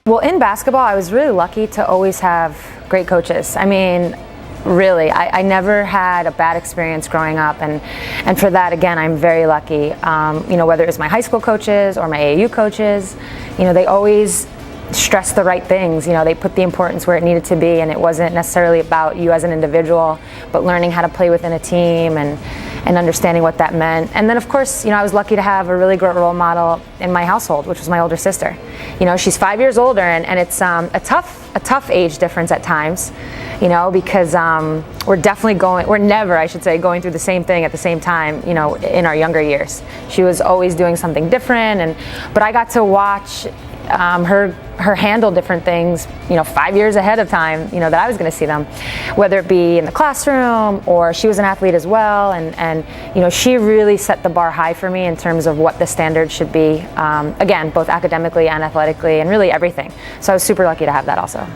Well, in basketball, I was really lucky to always have great coaches. I mean, really, I never had a bad experience growing up, and for that, again, I'm very lucky. Whether it was my high school coaches or my AAU coaches, they always stressed the right things. They put the importance where it needed to be, and it wasn't necessarily about you as an individual, but learning how to play within a team and understanding what that meant. And then, of course, I was lucky to have a really great role model in my household, which was my older sister. She's 5 years older, and it's a tough age difference at times, because we're never, I should say, going through the same thing at the same time, in our younger years. She was always doing something different, but I got to watch her handle different things, 5 years ahead of time, that I was going to see them, whether it be in the classroom or she was an athlete as well, and she really set the bar high for me in terms of what the standards should be, again, both academically and athletically, and really everything. So I was super lucky to have that also.